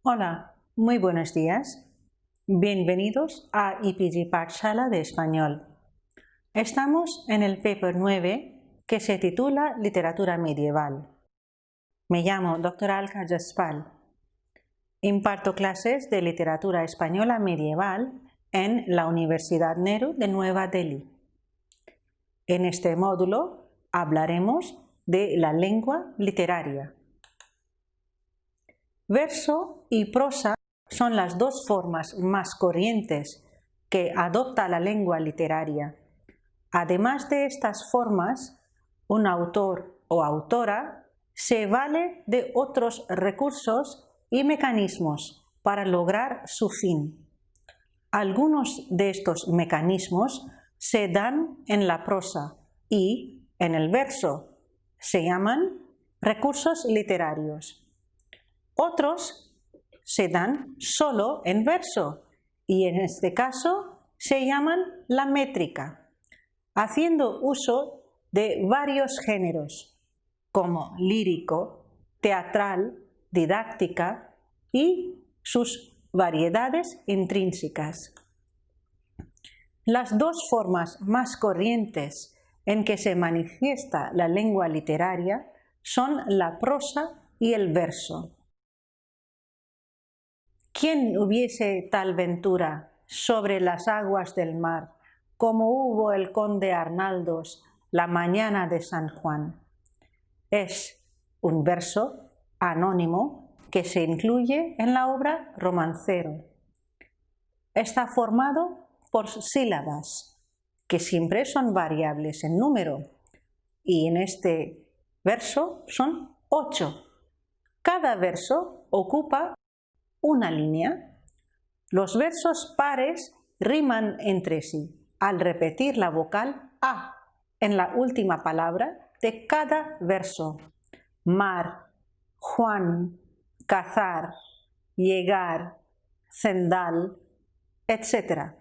Hola, muy buenos días. Bienvenidos a EPG Pathshala de Español. Estamos en el paper 9 que se titula Literatura Medieval. Me llamo Dra. Alka Jaspal. Imparto clases de literatura española medieval en la Universidad Nehru de Nueva Delhi. En este módulo hablaremos de la lengua literaria. Verso y prosa son las dos formas más corrientes que adopta la lengua literaria. Además de estas formas, un autor o autora se vale de otros recursos y mecanismos para lograr su fin. Algunos de estos mecanismos se dan en la prosa y en el verso. Se llaman recursos literarios. Otros se dan solo en verso y en este caso se llaman la métrica, haciendo uso de varios géneros como lírico, teatral, didáctica y sus variedades intrínsecas. Las dos formas más corrientes en que se manifiesta la lengua literaria son la prosa y el verso. ¿Quién hubiese tal ventura sobre las aguas del mar, como hubo el conde Arnaldos la mañana de San Juan? Es un verso anónimo que se incluye en la obra Romancero. Está formado por sílabas, que siempre son variables en número, y en este verso son 8. Cada verso ocupa una línea. Los versos pares riman entre sí al repetir la vocal A en la última palabra de cada verso. Mar, Juan, cazar, llegar, cendal, etc.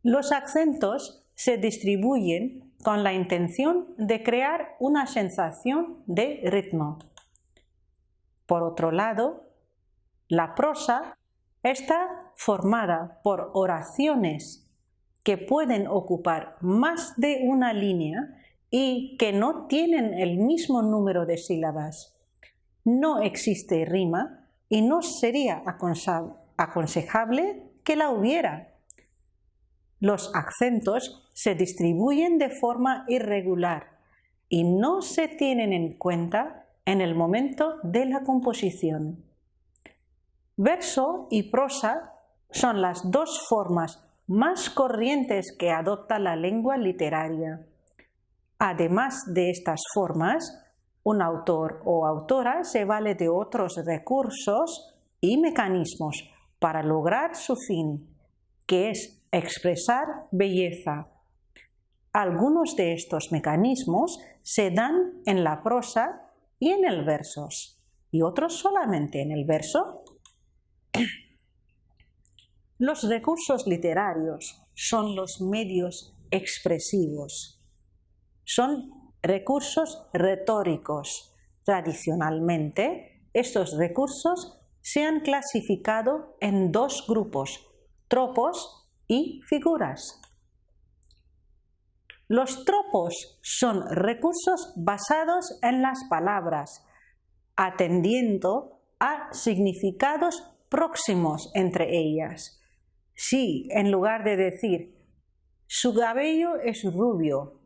Los acentos se distribuyen con la intención de crear una sensación de ritmo. Por otro lado, la prosa está formada por oraciones que pueden ocupar más de una línea y que no tienen el mismo número de sílabas. No existe rima y no sería aconsejable que la hubiera. Los acentos se distribuyen de forma irregular y no se tienen en cuenta en el momento de la composición. Verso y prosa son las dos formas más corrientes que adopta la lengua literaria. Además de estas formas, un autor o autora se vale de otros recursos y mecanismos para lograr su fin, que es expresar belleza. Algunos de estos mecanismos se dan en la prosa y en el verso, y otros solamente en el verso. Los recursos literarios son los medios expresivos. Son recursos retóricos. Tradicionalmente, estos recursos se han clasificado en dos grupos: tropos y figuras. Los tropos son recursos basados en las palabras, atendiendo a significados próximos entre ellas. Si en lugar de decir su cabello es rubio,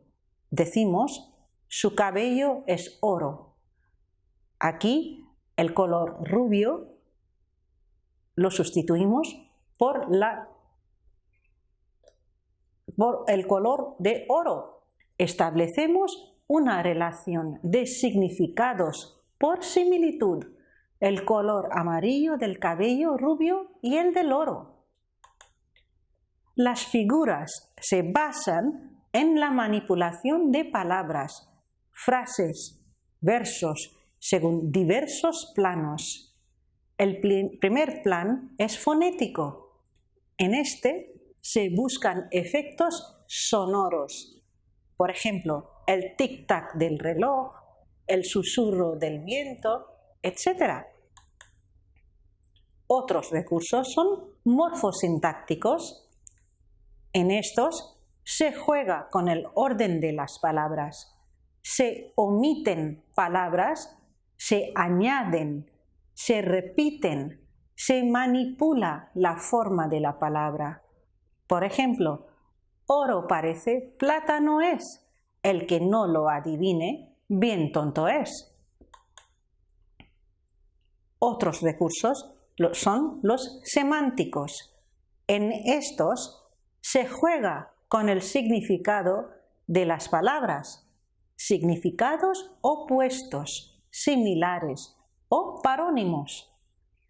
decimos su cabello es oro. Aquí el color rubio lo sustituimos por el color de oro. Establecemos una relación de significados por similitud: el color amarillo del cabello rubio y el del oro. Las figuras se basan en la manipulación de palabras, frases, versos, según diversos planos. El primer plan es fonético. En este se buscan efectos sonoros. Por ejemplo, el tic-tac del reloj, el susurro del viento, etc. Otros recursos son morfosintácticos. En estos se juega con el orden de las palabras. Se omiten palabras, se añaden, se repiten, se manipula la forma de la palabra. Por ejemplo, oro parece, plata no es. El que no lo adivine, bien tonto es. Otros recursos son los semánticos. En estos se juega con el significado de las palabras. Significados opuestos, similares o parónimos.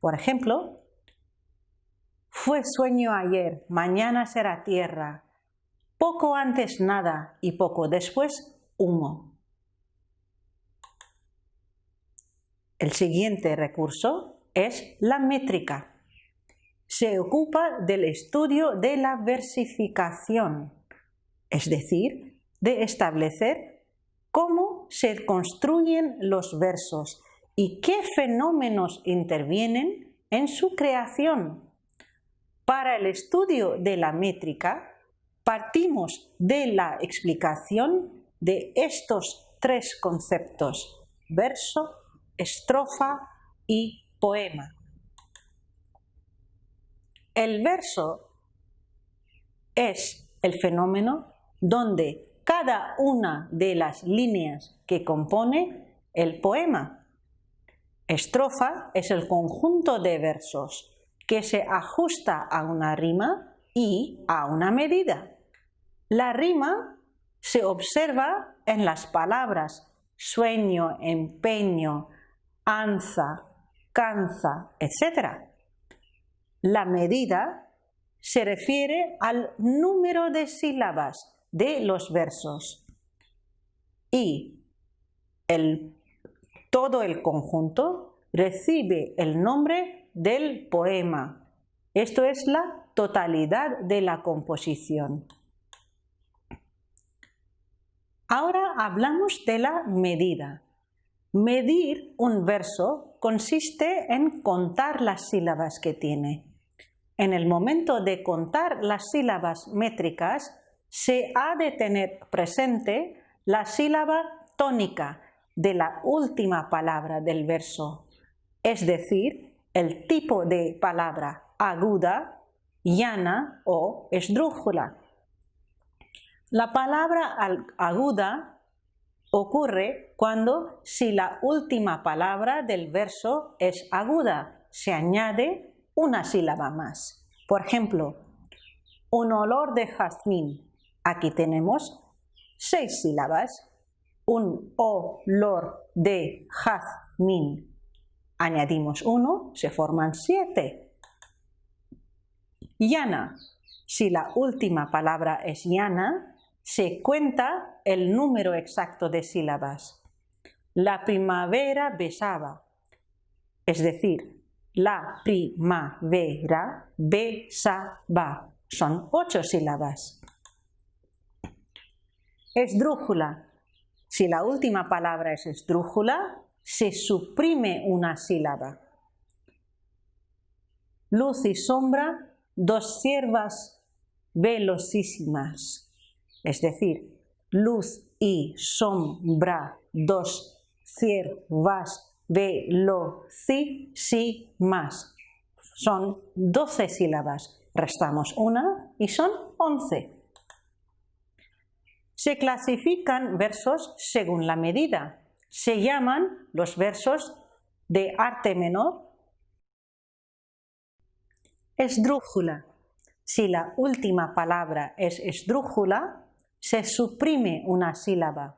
Por ejemplo, fue sueño ayer, mañana será tierra. Poco antes nada y poco después humo. El siguiente recurso es la métrica. Se ocupa del estudio de la versificación, es decir, de establecer cómo se construyen los versos y qué fenómenos intervienen en su creación. Para el estudio de la métrica, partimos de la explicación de estos tres conceptos: verso, estrofa y poema. El verso es el fenómeno donde cada una de las líneas que compone el poema. Estrofa es el conjunto de versos que se ajusta a una rima y a una medida. La rima se observa en las palabras sueño, empeño, anza, canza, etc. La medida se refiere al número de sílabas de los versos y todo el conjunto recibe el nombre del poema. Esto es la totalidad de la composición. Ahora hablamos de la medida. Medir un verso consiste en contar las sílabas que tiene. En el momento de contar las sílabas métricas, se ha de tener presente la sílaba tónica de la última palabra del verso, es decir, el tipo de palabra aguda, llana o esdrújula. La palabra aguda ocurre cuando, si la última palabra del verso es aguda, se añade una sílaba más. Por ejemplo, un olor de jazmín. Aquí tenemos 6 sílabas. Un olor de jazmín. Añadimos 1, se forman 7. Llana. Si la última palabra es llana, se cuenta el número exacto de sílabas. La primavera besaba, es decir, la primavera besaba. Son 8 sílabas. Esdrújula. Si la última palabra es esdrújula, se suprime una sílaba. Luz y sombra, 2 ciervas velocísimas. Es decir, luz y sombra, 2 ciervas velocísimas. Son 12 sílabas. Restamos una y son 11. Se clasifican versos según la medida. Se llaman los versos de arte menor esdrújula. Si la última palabra es esdrújula, se suprime una sílaba.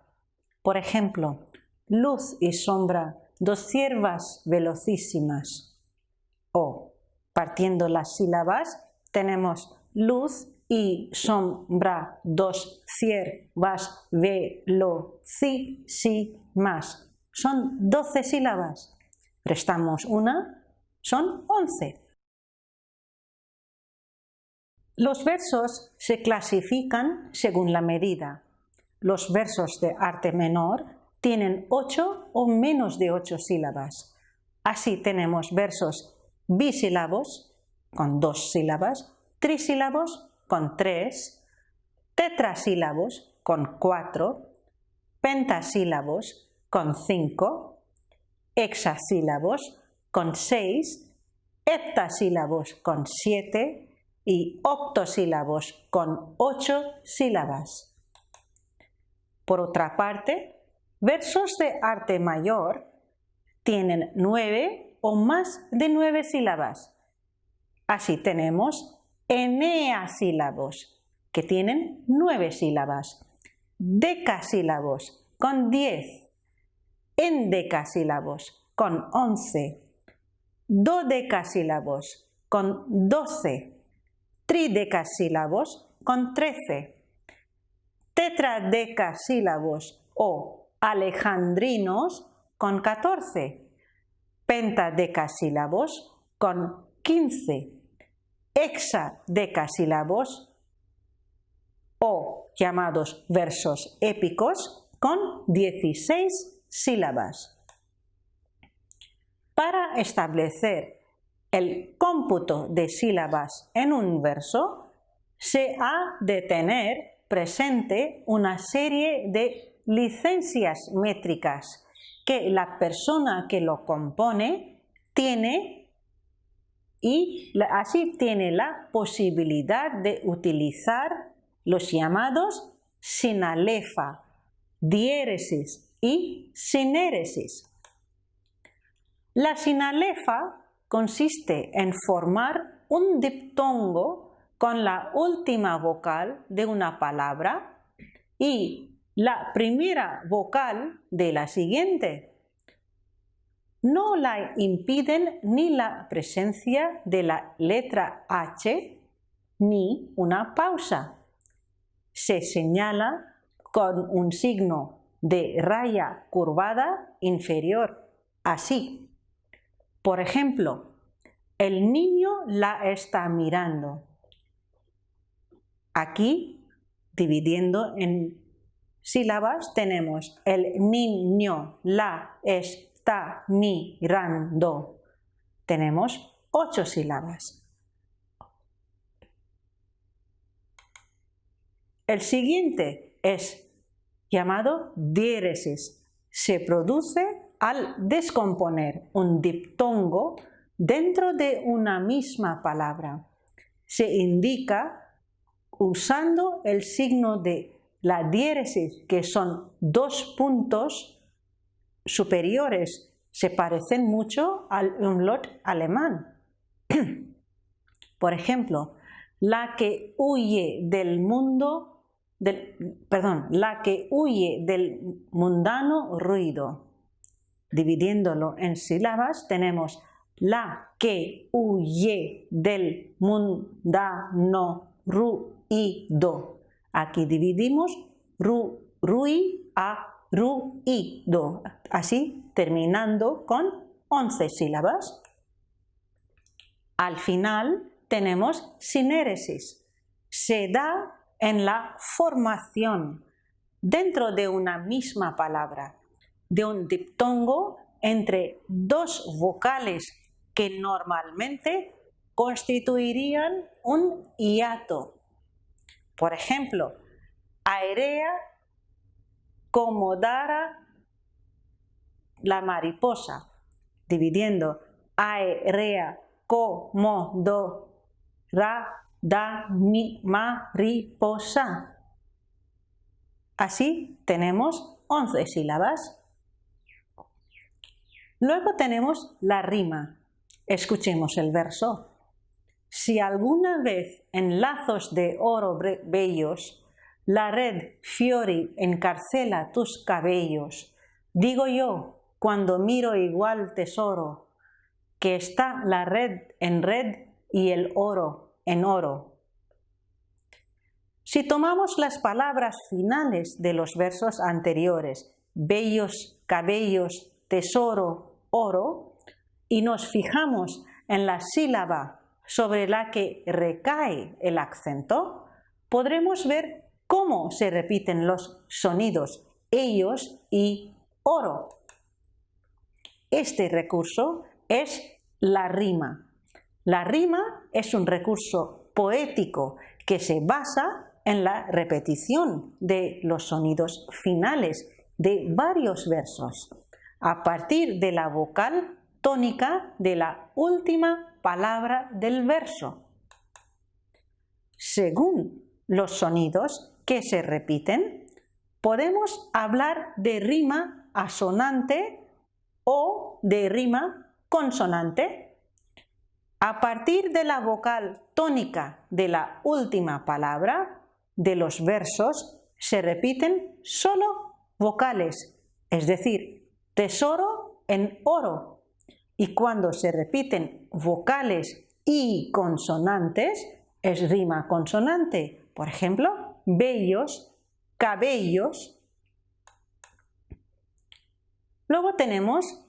Por ejemplo, luz y sombra, 2 ciervas velocísimas. O, partiendo las sílabas, tenemos luz y sombra, 2 ciervas velocísimas. Son 12 sílabas. Restamos una, son 11. Los versos se clasifican según la medida. Los versos de arte menor tienen 8 o menos de 8 sílabas. Así tenemos versos bisílabos con 2 sílabas, trisílabos con 3, tetrasílabos con 4, pentasílabos con 5, hexasílabos con 6, heptasílabos con 7 y octosílabos con 8 sílabas. Por otra parte, versos de arte mayor tienen 9 o más de 9 sílabas. Así tenemos eneasílabos, que tienen 9 sílabas, decasílabos con 10, endecasílabos con 11, dodecasílabos con 12, tridecasílabos con 13, tetradecasílabos o alejandrinos con 14, pentadecasílabos con 15, hexadecasílabos o llamados versos épicos con 16 sílabas. Para establecer el cómputo de sílabas en un verso, se ha de tener presente una serie de licencias métricas que la persona que lo compone tiene, y así tiene la posibilidad de utilizar los llamados sinalefa, diéresis y sinéresis. La sinalefa consiste en formar un diptongo con la última vocal de una palabra y la primera vocal de la siguiente. No la impiden ni la presencia de la letra H ni una pausa. Se señala con un signo de raya curvada inferior, así. Por ejemplo, el niño la está mirando. Aquí, dividiendo en sílabas, tenemos el niño la está mirando. Tenemos 8 sílabas. El siguiente es llamado diéresis. Se produce al descomponer un diptongo dentro de una misma palabra. Se indica usando el signo de la diéresis, que son 2 puntos superiores. Se parecen mucho al umlaut alemán. Por ejemplo, la que huye del mundano ruido. Dividiéndolo en sílabas tenemos la que huye del mundano ruido. Aquí dividimos rui a ruido, así terminando con 11 sílabas. Al final tenemos sinéresis. Se da en la formación dentro de una misma palabra de un diptongo entre 2 vocales que normalmente constituirían un hiato. Por ejemplo, aerea como dara la mariposa, dividiendo aerea como do ra da mi mariposa. Así tenemos 11 sílabas. Luego tenemos la rima. Escuchemos el verso. Si alguna vez en lazos de oro bellos la red fiori encarcela tus cabellos, digo yo, cuando miro igual tesoro, que está la red en red y el oro en oro. Si tomamos las palabras finales de los versos anteriores, bellos, cabellos, tesoro, oro, y nos fijamos en la sílaba sobre la que recae el acento, podremos ver cómo se repiten los sonidos ellos y oro. Este recurso es la rima. La rima es un recurso poético que se basa en la repetición de los sonidos finales de varios versos, a partir de la vocal tónica de la última palabra del verso. Según los sonidos que se repiten, podemos hablar de rima asonante o de rima consonante. A partir de la vocal tónica de la última palabra de los versos se repiten solo vocales, es decir, tesoro en oro. Y cuando se repiten vocales y consonantes, es rima consonante. Por ejemplo, bellos, cabellos. Luego tenemos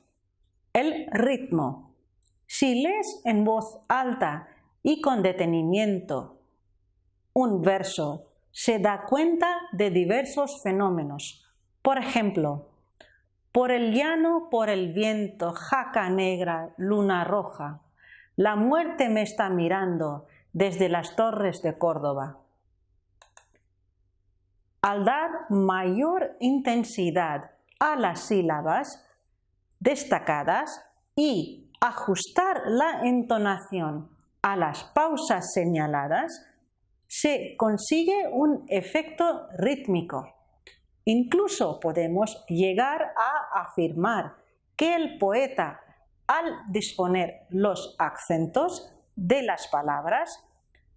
el ritmo. Si lees en voz alta y con detenimiento un verso, se da cuenta de diversos fenómenos. Por ejemplo, por el llano, por el viento, jaca negra, luna roja, la muerte me está mirando desde las torres de Córdoba. Al dar mayor intensidad a las sílabas destacadas y ajustar la entonación a las pausas señaladas, se consigue un efecto rítmico. Incluso podemos llegar a afirmar que el poeta, al disponer los acentos de las palabras,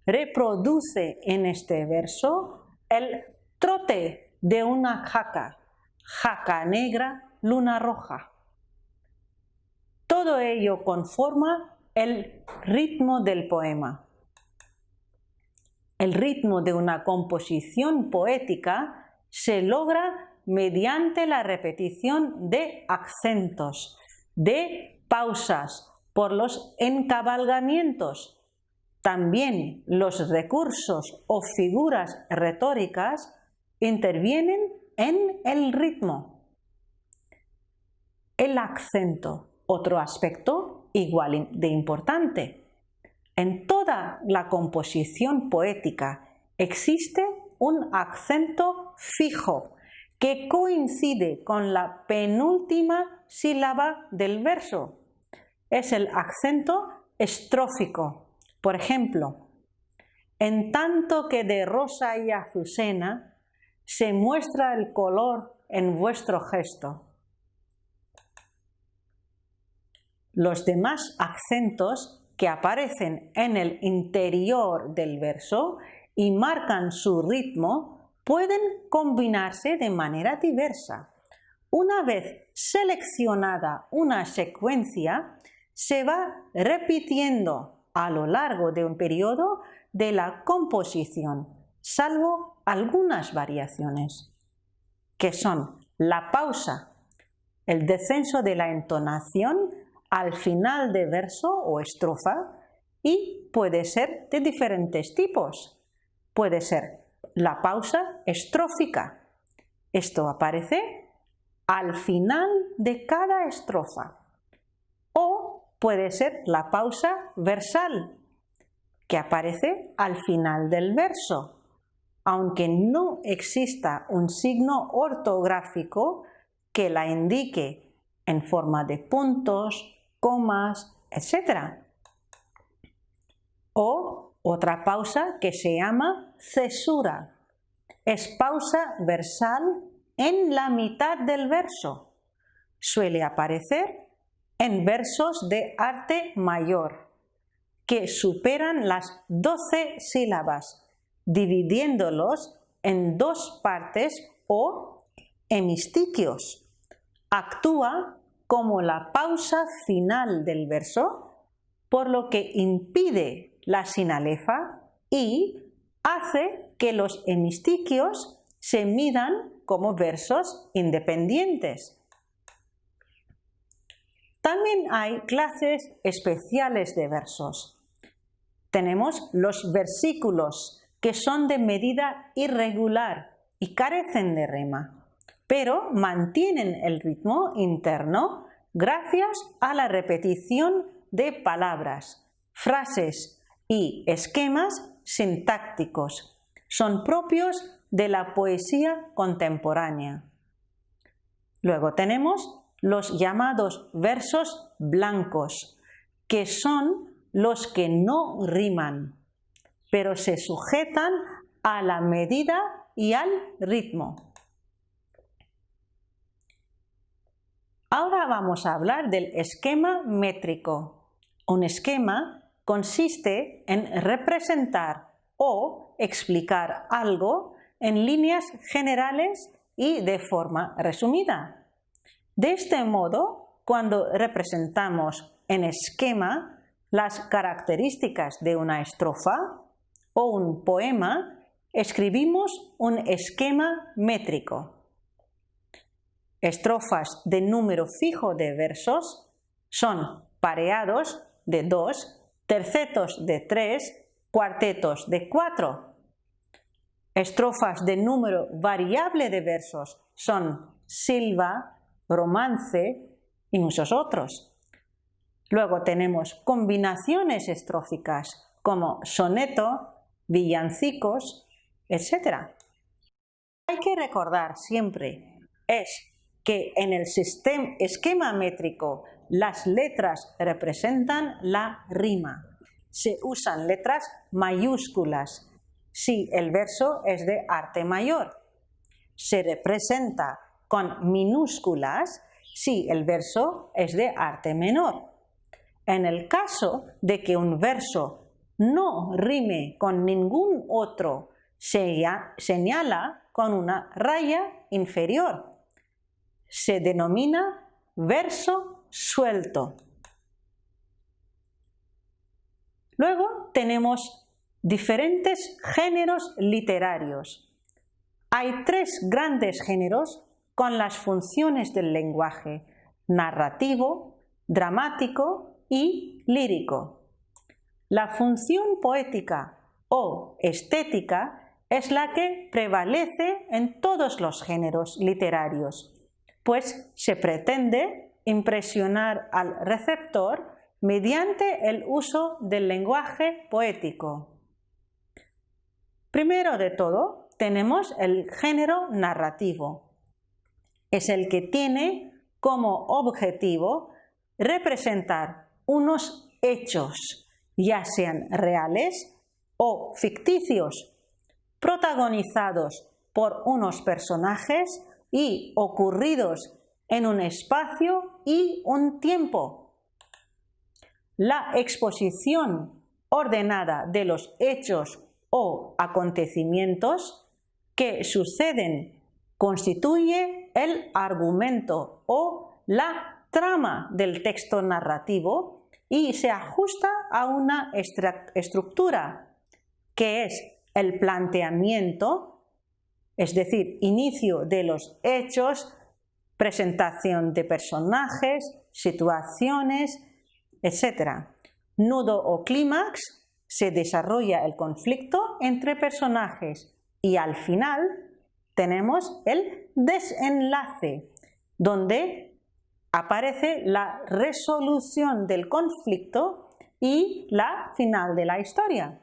reproduce en este verso el trote de una jaca, jaca negra, luna roja. Todo ello conforma el ritmo del poema. El ritmo de una composición poética se logra mediante la repetición de acentos, de pausas, por los encabalgamientos. También los recursos o figuras retóricas intervienen en el ritmo. El acento, otro aspecto igual de importante. En toda la composición poética existe un acento fijo que coincide con la penúltima sílaba del verso. Es el acento estrófico. Por ejemplo, en tanto que de rosa y azucena se muestra el color en vuestro gesto. Los demás acentos que aparecen en el interior del verso y marcan su ritmo pueden combinarse de manera diversa. Una vez seleccionada una secuencia, se va repitiendo a lo largo de un periodo de la composición, salvo algunas variaciones, que son la pausa, el descenso de la entonación al final de verso o estrofa, y puede ser de diferentes tipos. Puede ser la pausa estrófica. Esto aparece al final de cada estrofa. O puede ser la pausa versal, que aparece al final del verso, aunque no exista un signo ortográfico que la indique en forma de puntos, comas, etc. O otra pausa que se llama cesura. Es pausa versal en la mitad del verso. Suele aparecer en versos de arte mayor, que superan las 12 sílabas, dividiéndolos en dos partes o hemistiquios. Actúa como la pausa final del verso, por lo que impide la sinalefa y hace que los hemistiquios se midan como versos independientes. También hay clases especiales de versos. Tenemos los versículos, que son de medida irregular y carecen de rima, pero mantienen el ritmo interno gracias a la repetición de palabras, frases y esquemas sintácticos. Son propios de la poesía contemporánea. Luego tenemos los llamados versos blancos, que son los que no riman, pero se sujetan a la medida y al ritmo. Ahora vamos a hablar del esquema métrico. Un esquema consiste en representar o explicar algo en líneas generales y de forma resumida. De este modo, cuando representamos en esquema las características de una estrofa o un poema, escribimos un esquema métrico. Estrofas de número fijo de versos son pareados de 2, tercetos de 3, cuartetos de 4. Estrofas de número variable de versos son silva, romance y muchos otros. Luego tenemos combinaciones estróficas como soneto, villancicos, etc. Hay que recordar siempre que en el esquema métrico las letras representan la rima. Se usan letras mayúsculas si el verso es de arte mayor. Se representa con minúsculas si el verso es de arte menor. En el caso de que un verso no rime con ningún otro, se señala con una raya inferior. Se denomina verso suelto. Luego tenemos diferentes géneros literarios. Hay 3 grandes géneros con las funciones del lenguaje: narrativo, dramático y lírico. La función poética o estética es la que prevalece en todos los géneros literarios, pues se pretende impresionar al receptor mediante el uso del lenguaje poético. Primero de todo, tenemos el género narrativo. Es el que tiene como objetivo representar unos hechos, ya sean reales o ficticios, protagonizados por unos personajes y ocurridos en un espacio y un tiempo. La exposición ordenada de los hechos o acontecimientos que suceden constituye el argumento o la trama del texto narrativo y se ajusta a una estructura que es el planteamiento, es decir, inicio de los hechos, presentación de personajes, situaciones, etc. Nudo o clímax, se desarrolla el conflicto entre personajes y al final tenemos el desenlace, donde aparece la resolución del conflicto y la final de la historia.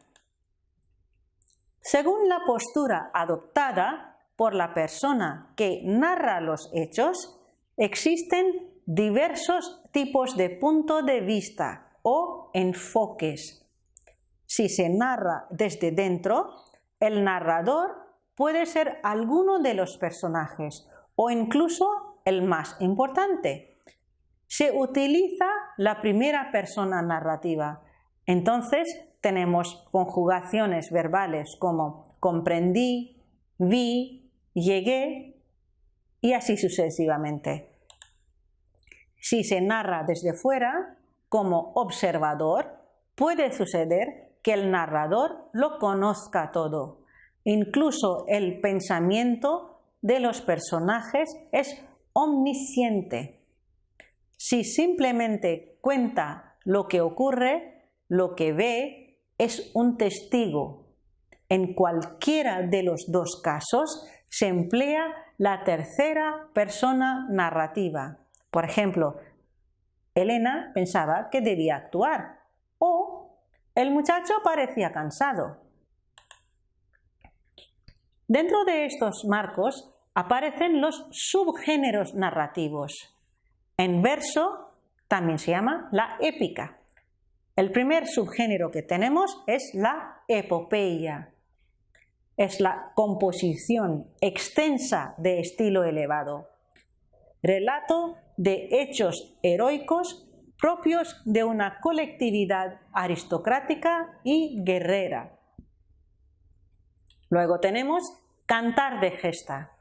Según la postura adoptada por la persona que narra los hechos, existen diversos tipos de punto de vista o enfoques. Si se narra desde dentro, el narrador puede ser alguno de los personajes o incluso el más importante. Se utiliza la primera persona narrativa. Entonces tenemos conjugaciones verbales como comprendí, vi, llegué y así sucesivamente. Si se narra desde fuera, como observador, puede suceder que el narrador lo conozca todo. Incluso el pensamiento de los personajes es omnisciente. Si simplemente cuenta lo que ocurre, lo que ve es un testigo. En cualquiera de los dos casos se emplea la tercera persona narrativa. Por ejemplo, Elena pensaba que debía actuar, o El muchacho parecía cansado. Dentro de estos marcos aparecen los subgéneros narrativos. En verso también se llama la épica. El primer subgénero que tenemos es la epopeya. Es la composición extensa de estilo elevado. Relato de hechos heroicos propios de una colectividad aristocrática y guerrera. Luego tenemos cantar de gesta,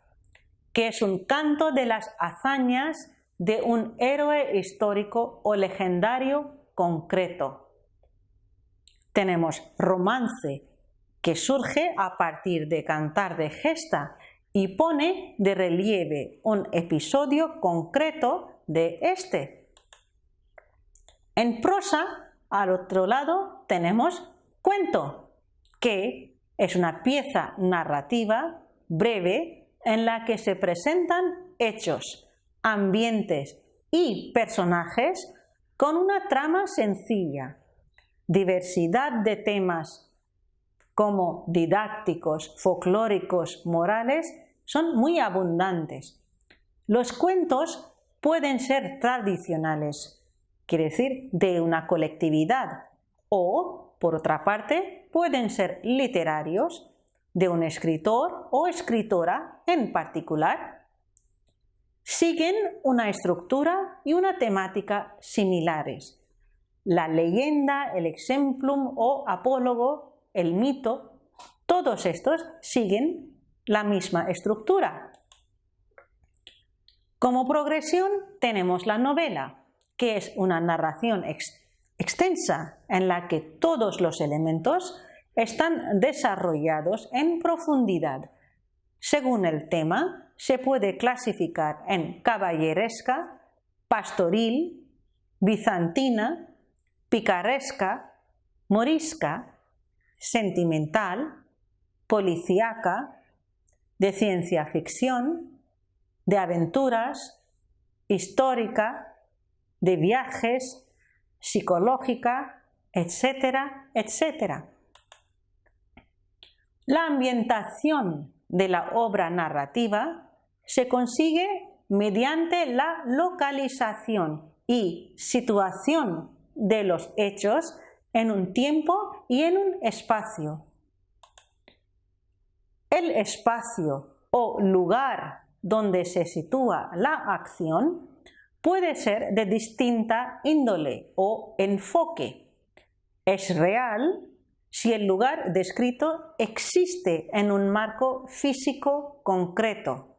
que es un canto de las hazañas de un héroe histórico o legendario concreto. Tenemos romance, que surge a partir de cantar de gesta y pone de relieve un episodio concreto de este. En prosa, al otro lado, tenemos cuento, que es una pieza narrativa breve en la que se presentan hechos, ambientes y personajes con una trama sencilla, diversidad de temas como didácticos, folclóricos, morales, son muy abundantes. Los cuentos pueden ser tradicionales, quiere decir de una colectividad, o, por otra parte, pueden ser literarios, de un escritor o escritora en particular. Siguen una estructura y una temática similares. La leyenda, el exemplum o apólogo, el mito, todos estos siguen la misma estructura. Como progresión tenemos la novela, que es una narración extensa en la que todos los elementos están desarrollados en profundidad. Según el tema, se puede clasificar en caballeresca, pastoril, bizantina, picaresca, morisca, sentimental, policíaca, de ciencia ficción, de aventuras, histórica, de viajes, psicológica, etcétera, etcétera. La ambientación de la obra narrativa se consigue mediante la localización y situación de los hechos en un tiempo y en un espacio. El espacio o lugar donde se sitúa la acción puede ser de distinta índole o enfoque. Es real si el lugar descrito existe en un marco físico concreto.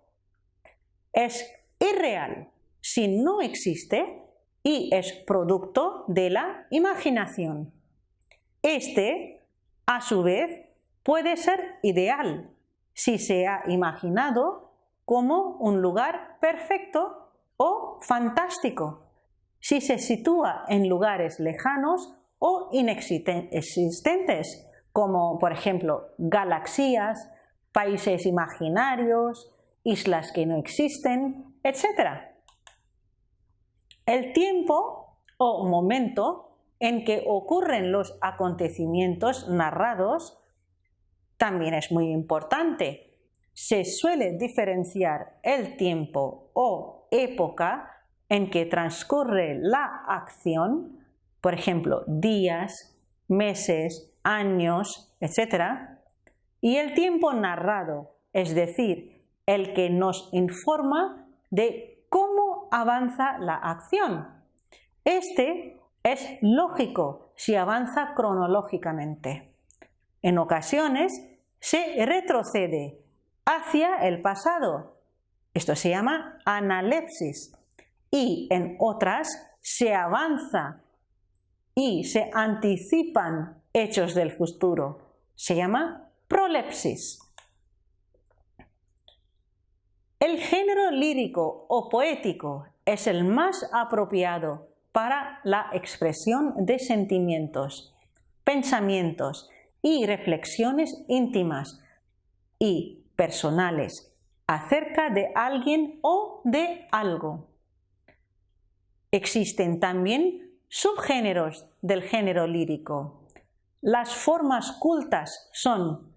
Es irreal si no existe y es producto de la imaginación. Este, a su vez, puede ser ideal si se ha imaginado como un lugar perfecto o fantástico, si se sitúa en lugares lejanos o inexistentes, como por ejemplo galaxias, países imaginarios, islas que no existen, etc. El tiempo o momento en que ocurren los acontecimientos narrados también es muy importante. Se suele diferenciar el tiempo o época en que transcurre la acción, por ejemplo, días, meses, años, etc. Y el tiempo narrado, es decir, el que nos informa de cómo avanza la acción. Este es lógico si avanza cronológicamente. En ocasiones se retrocede hacia el pasado. Esto se llama analepsis. Y en otras se avanza y se anticipan hechos del futuro. Se llama prolepsis. El género lírico o poético es el más apropiado para la expresión de sentimientos, pensamientos y reflexiones íntimas y personales acerca de alguien o de algo. Existen también subgéneros del género lírico. Las formas cultas son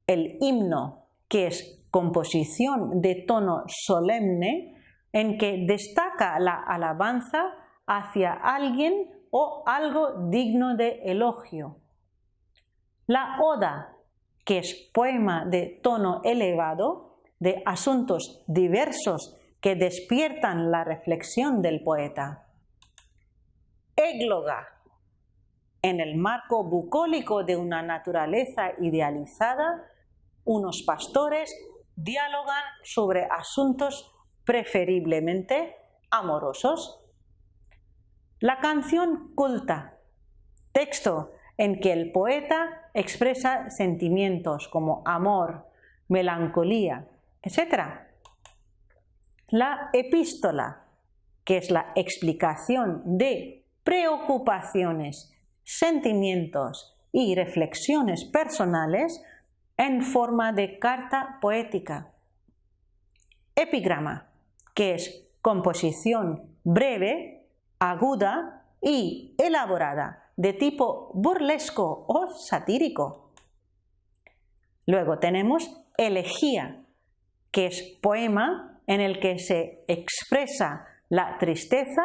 el himno, que es composición de tono solemne en que destaca la alabanza hacia alguien o algo digno de elogio. La oda, que es poema de tono elevado, de asuntos diversos que despiertan la reflexión del poeta. Égloga, en el marco bucólico de una naturaleza idealizada, unos pastores dialogan sobre asuntos preferiblemente amorosos. La canción culta, texto en que el poeta expresa sentimientos como amor, melancolía, etc. La epístola, que es la explicación de preocupaciones, sentimientos y reflexiones personales en forma de carta poética. Epigrama, que es composición breve, aguda y elaborada, de tipo burlesco o satírico. Luego tenemos elegía, que es poema en el que se expresa la tristeza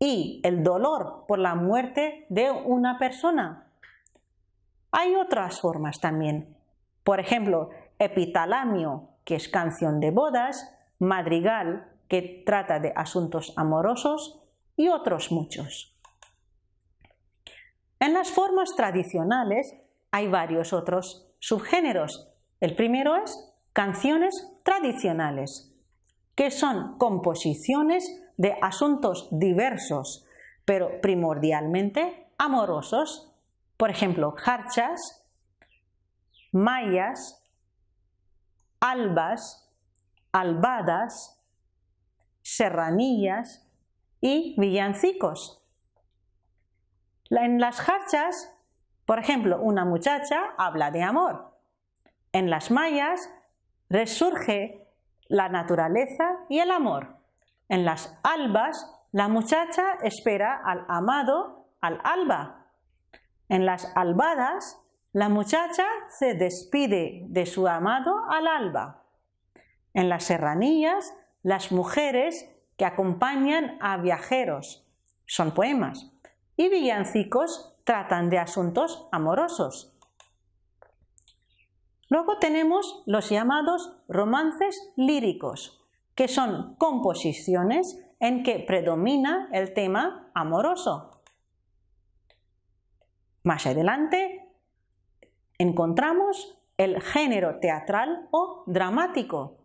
y el dolor por la muerte de una persona. Hay otras formas también. Por ejemplo, epitalamio, que es canción de bodas, madrigal, que trata de asuntos amorosos, y otros muchos. En las formas tradicionales hay varios otros subgéneros. El primero es canciones tradicionales, que son composiciones de asuntos diversos, pero primordialmente amorosos. Por ejemplo, jarchas, mayas, albas, albadas, serranillas y villancicos. En las jarchas, por ejemplo, una muchacha habla de amor. En las mayas resurge la naturaleza y el amor. En las albas, la muchacha espera al amado al alba. En las albadas, la muchacha se despide de su amado al alba. En las serranillas, las mujeres que acompañan a viajeros. Son poemas. Y villancicos tratan de asuntos amorosos. Luego tenemos los llamados romances líricos, que son composiciones en que predomina el tema amoroso. Más adelante encontramos el género teatral o dramático,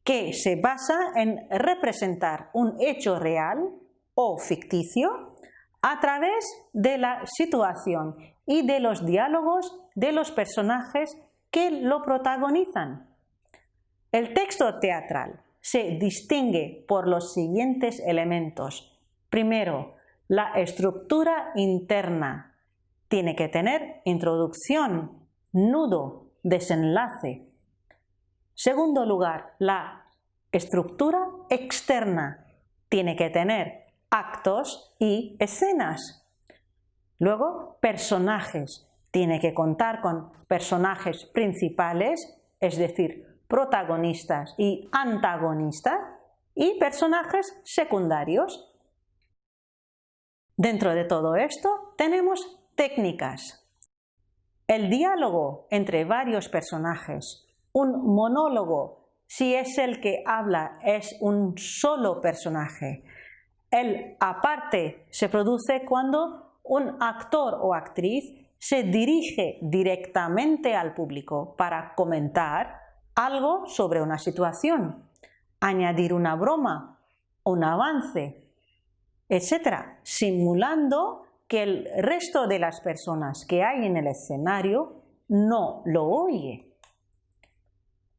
que se basa en representar un hecho real o ficticio a través de la situación y de los diálogos de los personajes que lo protagonizan. El texto teatral se distingue por los siguientes elementos. Primero, la estructura interna. Tiene que tener introducción, nudo, desenlace. Segundo lugar, la estructura externa. Tiene que tener actos y escenas. Luego, personajes. Tiene que contar con personajes principales, es decir, protagonistas y antagonistas, y personajes secundarios. Dentro de todo esto tenemos técnicas. El diálogo entre varios personajes, un monólogo, si es el que habla, es un solo personaje. El aparte se produce cuando un actor o actriz se dirige directamente al público para comentar algo sobre una situación, añadir una broma, un avance, etc., simulando que el resto de las personas que hay en el escenario no lo oye.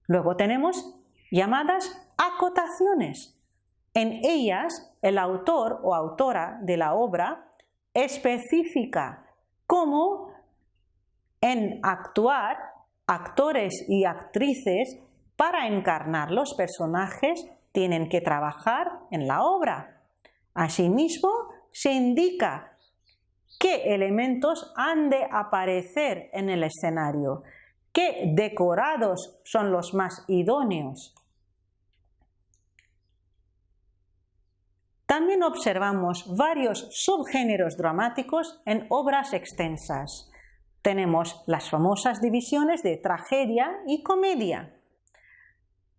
Luego tenemos llamadas acotaciones. En ellas, el autor o autora de la obra especifica cómo en actuar actores y actrices para encarnar los personajes tienen que trabajar en la obra. Asimismo, se indica qué elementos han de aparecer en el escenario, qué decorados son los más idóneos. También observamos varios subgéneros dramáticos en obras extensas. Tenemos las famosas divisiones de tragedia y comedia.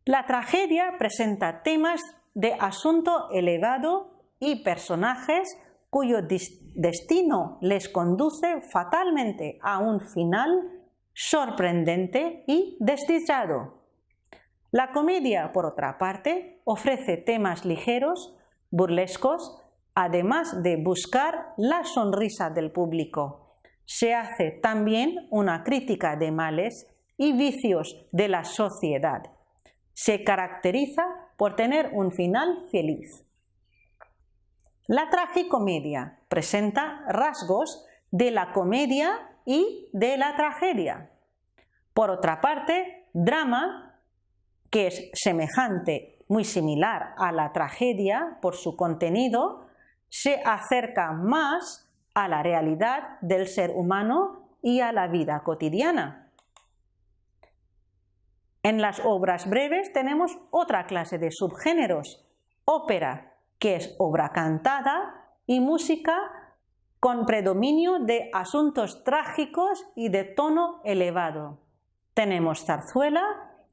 La tragedia presenta temas de asunto elevado y personajes cuyo destino les conduce fatalmente a un final sorprendente y desdichado. La comedia, por otra parte, ofrece temas ligeros, burlescos, además de buscar la sonrisa del público. Se hace también una crítica de males y vicios de la sociedad. Se caracteriza por tener un final feliz. La tragicomedia presenta rasgos de la comedia y de la tragedia. Por otra parte, drama, que es semejante, muy similar a la tragedia por su contenido, se acerca más a la realidad del ser humano y a la vida cotidiana. En las obras breves tenemos otra clase de subgéneros: ópera, que es obra cantada, y música con predominio de asuntos trágicos y de tono elevado. Tenemos zarzuela,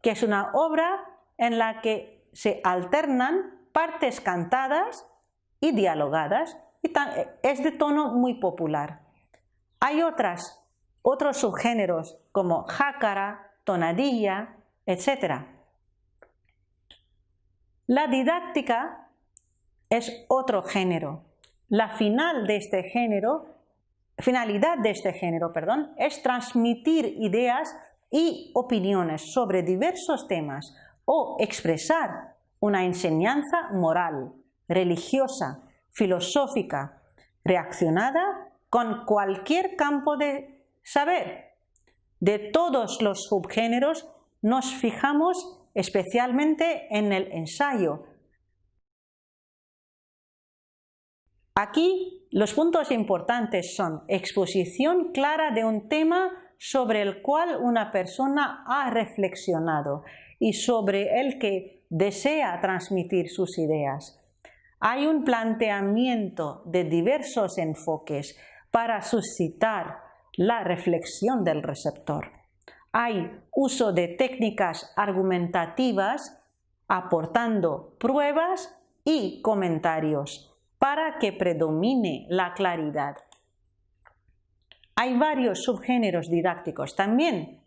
que es una obra en la que se alternan partes cantadas y dialogadas, y es de tono muy popular. Hay otros subgéneros como jácara, tonadilla, etc. La didáctica es otro género. La finalidad de este género, es transmitir ideas y opiniones sobre diversos temas o expresar una enseñanza moral, religiosa, filosófica, relacionada con cualquier campo de saber. De todos los subgéneros nos fijamos especialmente en el ensayo. Aquí los puntos importantes son exposición clara de un tema sobre el cual una persona ha reflexionado y sobre el que desea transmitir sus ideas. Hay un planteamiento de diversos enfoques para suscitar la reflexión del receptor. Hay uso de técnicas argumentativas aportando pruebas y comentarios para que predomine la claridad. Hay varios subgéneros didácticos también.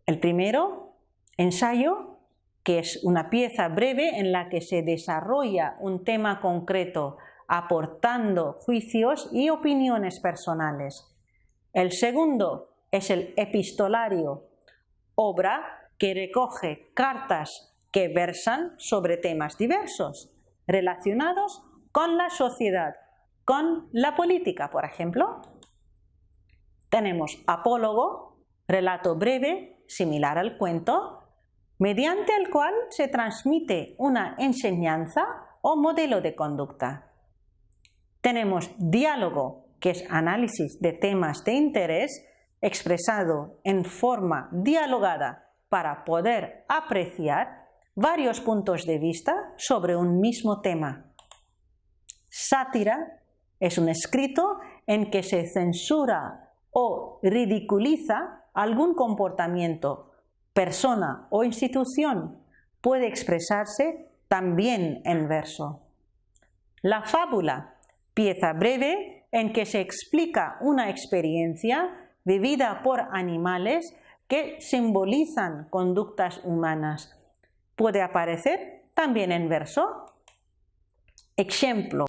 El primero, ensayo, que es una pieza breve en la que se desarrolla un tema concreto, aportando juicios y opiniones personales. El segundo es el epistolario, obra que recoge cartas que versan sobre temas diversos, relacionados con la sociedad, con la política, por ejemplo. Tenemos apólogo, relato breve, similar al cuento, mediante el cual se transmite una enseñanza o modelo de conducta. Tenemos diálogo, que es análisis de temas de interés expresado en forma dialogada para poder apreciar varios puntos de vista sobre un mismo tema. Sátira es un escrito en que se censura o ridiculiza algún comportamiento, persona o institución. Puede expresarse también en verso. La fábula, pieza breve en que se explica una experiencia vivida por animales que simbolizan conductas humanas. Puede aparecer también en verso. Ejemplo.